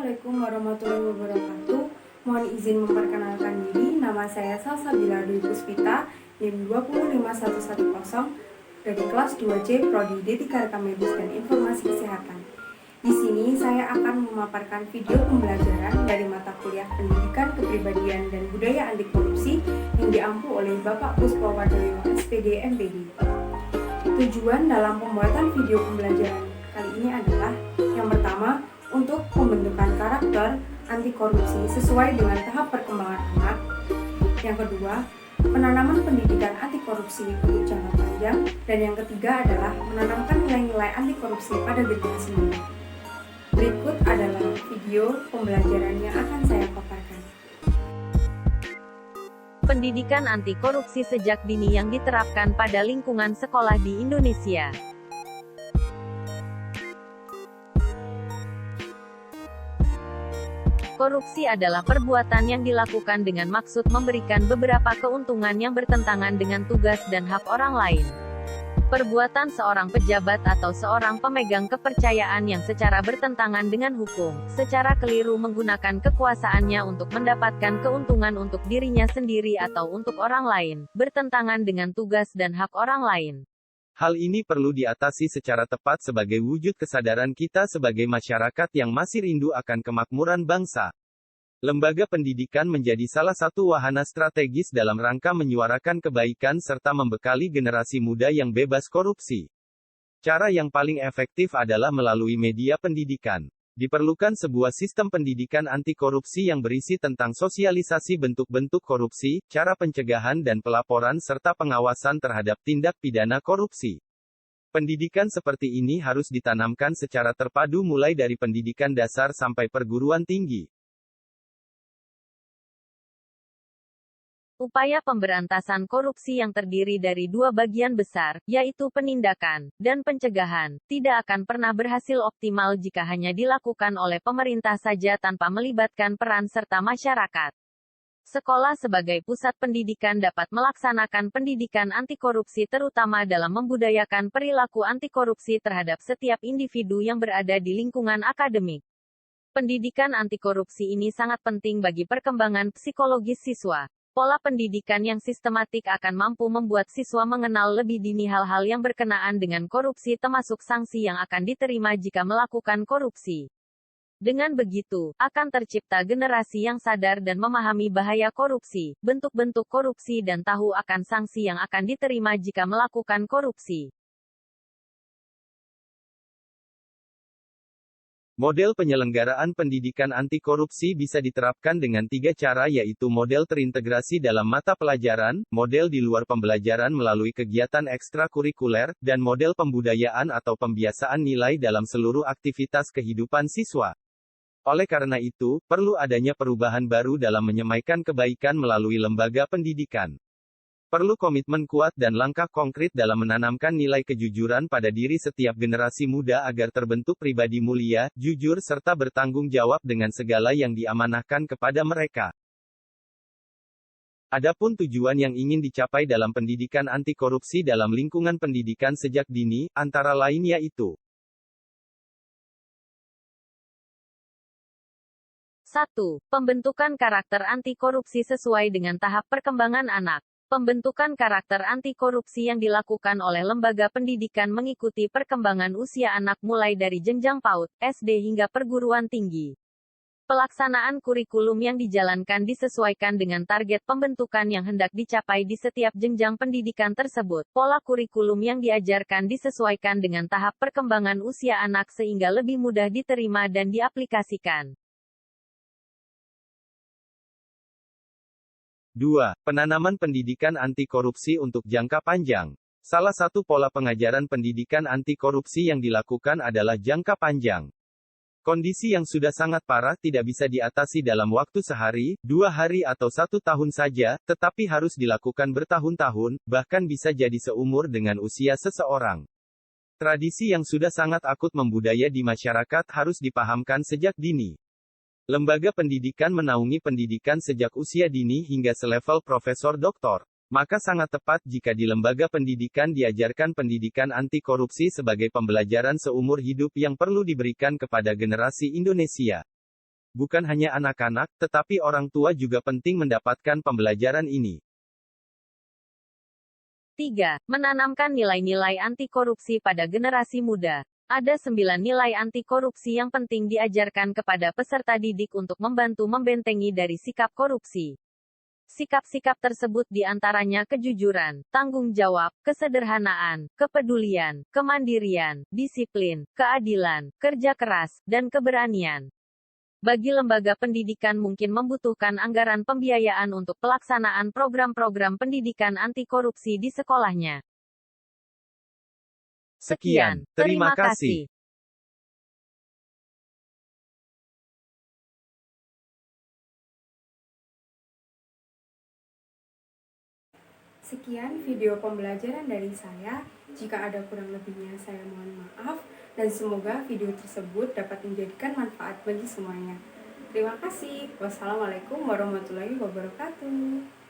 Assalamualaikum warahmatullahi wabarakatuh. Mohon izin memperkenalkan diri. Nama saya Salsabila Dwi Puspita, NIM 25110 dari kelas 2C Prodi D3 Rekam Medis dan Informasi Kesehatan. Di sini saya akan memaparkan video pembelajaran dari mata kuliah Pendidikan Kepribadian dan Budaya Anti Korupsi yang diampu oleh Bapak Puspawardoyo, SPD, MPD. Tujuan dalam pembuatan video pembelajaran kali ini adalah yang pertama, untuk pembentukan karakter anti korupsi sesuai dengan tahap perkembangan anak. Yang kedua, penanaman pendidikan anti korupsi untuk jangka panjang. Dan yang ketiga adalah menanamkan nilai-nilai anti korupsi pada generasi muda. Berikut adalah video pembelajaran yang akan saya paparkan. Pendidikan anti korupsi sejak dini yang diterapkan pada lingkungan sekolah di Indonesia. Korupsi adalah perbuatan yang dilakukan dengan maksud memberikan beberapa keuntungan yang bertentangan dengan tugas dan hak orang lain. Perbuatan seorang pejabat atau seorang pemegang kepercayaan yang secara bertentangan dengan hukum, secara keliru menggunakan kekuasaannya untuk mendapatkan keuntungan untuk dirinya sendiri atau untuk orang lain, bertentangan dengan tugas dan hak orang lain. Hal ini perlu diatasi secara tepat sebagai wujud kesadaran kita sebagai masyarakat yang masih rindu akan kemakmuran bangsa. Lembaga pendidikan menjadi salah satu wahana strategis dalam rangka menyuarakan kebaikan serta membekali generasi muda yang bebas korupsi. Cara yang paling efektif adalah melalui media pendidikan. Diperlukan sebuah sistem pendidikan anti korupsi yang berisi tentang sosialisasi bentuk-bentuk korupsi, cara pencegahan dan pelaporan serta pengawasan terhadap tindak pidana korupsi. Pendidikan seperti ini harus ditanamkan secara terpadu mulai dari pendidikan dasar sampai perguruan tinggi. Upaya pemberantasan korupsi yang terdiri dari dua bagian besar, yaitu penindakan dan pencegahan, tidak akan pernah berhasil optimal jika hanya dilakukan oleh pemerintah saja tanpa melibatkan peran serta masyarakat. Sekolah sebagai pusat pendidikan dapat melaksanakan pendidikan anti korupsi terutama dalam membudayakan perilaku anti korupsi terhadap setiap individu yang berada di lingkungan akademik. Pendidikan anti korupsi ini sangat penting bagi perkembangan psikologis siswa. Pola pendidikan yang sistematik akan mampu membuat siswa mengenal lebih dini hal-hal yang berkenaan dengan korupsi termasuk sanksi yang akan diterima jika melakukan korupsi. Dengan begitu, akan tercipta generasi yang sadar dan memahami bahaya korupsi, bentuk-bentuk korupsi dan tahu akan sanksi yang akan diterima jika melakukan korupsi. Model penyelenggaraan pendidikan anti korupsi bisa diterapkan dengan tiga cara yaitu model terintegrasi dalam mata pelajaran, model di luar pembelajaran melalui kegiatan ekstrakurikuler, dan model pembudayaan atau pembiasaan nilai dalam seluruh aktivitas kehidupan siswa. Oleh karena itu, perlu adanya perubahan baru dalam menyemaikan kebaikan melalui lembaga pendidikan. Perlu komitmen kuat dan langkah konkret dalam menanamkan nilai kejujuran pada diri setiap generasi muda agar terbentuk pribadi mulia, jujur serta bertanggung jawab dengan segala yang diamanahkan kepada mereka. Adapun tujuan yang ingin dicapai dalam pendidikan anti korupsi dalam lingkungan pendidikan sejak dini, antara lain yaitu 1. Pembentukan karakter anti korupsi sesuai dengan tahap perkembangan anak. Pembentukan karakter anti korupsi yang dilakukan oleh lembaga pendidikan mengikuti perkembangan usia anak mulai dari jenjang PAUD, SD hingga perguruan tinggi. Pelaksanaan kurikulum yang dijalankan disesuaikan dengan target pembentukan yang hendak dicapai di setiap jenjang pendidikan tersebut. Pola kurikulum yang diajarkan disesuaikan dengan tahap perkembangan usia anak sehingga lebih mudah diterima dan diaplikasikan. 2. Penanaman pendidikan anti korupsi untuk jangka panjang. Salah satu pola pengajaran pendidikan anti korupsi yang dilakukan adalah jangka panjang. Kondisi yang sudah sangat parah tidak bisa diatasi dalam waktu sehari, 2 hari atau 1 tahun saja, tetapi harus dilakukan bertahun-tahun, bahkan bisa jadi seumur dengan usia seseorang. Tradisi yang sudah sangat akut membudaya di masyarakat harus dipahamkan sejak dini. Lembaga pendidikan menaungi pendidikan sejak usia dini hingga selevel profesor doktor. Maka sangat tepat jika di lembaga pendidikan diajarkan pendidikan anti korupsi sebagai pembelajaran seumur hidup yang perlu diberikan kepada generasi Indonesia. Bukan hanya anak-anak, tetapi orang tua juga penting mendapatkan pembelajaran ini. 3. Menanamkan nilai-nilai anti korupsi pada generasi muda. Ada 9 nilai anti korupsi yang penting diajarkan kepada peserta didik untuk membantu membentengi dari sikap korupsi. Sikap-sikap tersebut diantaranya kejujuran, tanggung jawab, kesederhanaan, kepedulian, kemandirian, disiplin, keadilan, kerja keras, dan keberanian. Bagi lembaga pendidikan mungkin membutuhkan anggaran pembiayaan untuk pelaksanaan program-program pendidikan anti korupsi di sekolahnya. Sekian, terima kasih. Sekian video pembelajaran dari saya. Jika ada kurang lebihnya, saya mohon maaf. Dan semoga video tersebut dapat menjadikan manfaat bagi semuanya. Terima kasih. Wassalamualaikum warahmatullahi wabarakatuh.